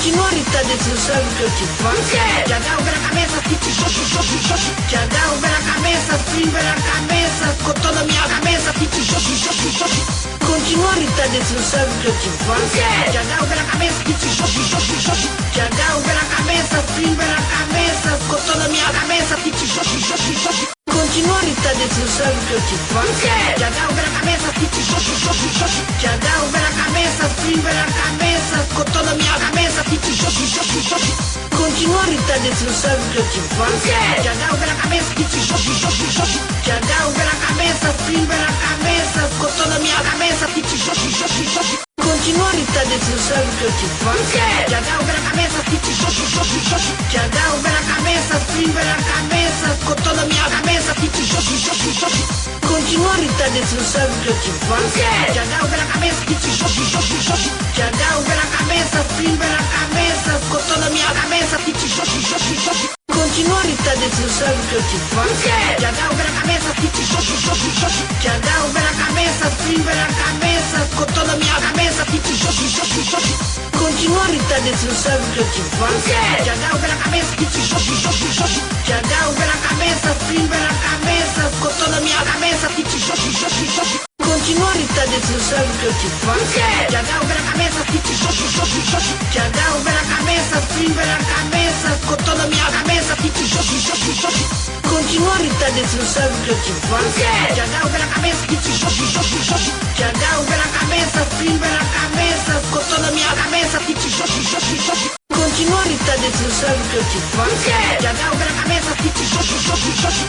Continua irritado, você sabe o que eu te faço? Já dá o ver a cabeça, fit, xoxi, xoxi, xoxi. Já dá o ver a cabeça, fim, ver a cabeça. Com toda a minha cabeça, fit, xoxi, xoxi, xoxi. Continua irritado, você sabe o que eu te faço? Já dá o ver a cabeça, fit, xoxi, xoxi, xoxi. Já dá o ver a cabeça, fim, ver a cabeça. Com toda a minha cabeça, fit, xoxi, xoxi, xoxi. Continua irritado, você sabe o que eu te faço? Já dá o ver a cabeça, fit, xoxi, xoxi, xoxi. Já dá o ver a cabeça, fim, ver a cabeça. Com toda a minha cabeça, fit, xoxi, xoxi, xoxi. Continua irritado, você sabe o que eu te faço? Já dá o ver a cabeça, fit, xoxi, xoxi, xoxi. Já dá o ver a cabeça, fim, ver a cabeça. Com toda a minha cabeça, fit, xoxi, xoxi, xoxi. Continua irritado, você sabe o que eu te faço? Já dá o ver a cabeça, fit, xoxi, xoxi, xoxi. Já dá o ver a cabeça, fim, ver a cabeça. Com toda a minha cabeça, fit, xoxi, xoxi, xoxi. Continua irritado, você sabe o que eu te faço? Já dá o ver a cabeça, fit, xoxi, xoxi, xoxi. Já dá o ver a cabeça, fim, ver a cabeça. Com toda a minha cabeça, fit, xoxi, xoxi, xoxi. Continua irritado, você sabe o que eu te faço? Já dá o ver a cabeça, fit, xoxi, xoxi, xoxi. Já dá o ver a cabeça, fim, ver a cabeça. Com toda a minha cabeça, fit, xoxi, xoxi, xoxi. Continua irritado, você sabe o que eu te faço? Já dá o ver a cabeça, fit, xoxi, xoxi, xoxi. Já dá o ver a cabeça, fim, ver a cabeça. Com toda a minha cabeça, fit, xoxi, xoxi, xoxi. Continua irritado, você sabe o que eu te faço? Já dá o ver a cabeça, fit, xoxi, xoxi, xoxi. Já dá o ver a cabeça, fim, ver a cabeça. Com toda a minha cabeça, fit, xoxi, xoxi, xoxi. Continua irritado, você sabe o que eu te faço? Já dá o ver a cabeça, fit, xoxi, xoxi, xoxi. Já dá o ver a cabeça, fim, ver a cabeça. Com toda a minha cabeça, fit, xoxi, xoxi, xoxi. Continua irritado, você sabe o que eu te faço? Já dá o ver a cabeça, fit, xoxi, xoxi, xoxi.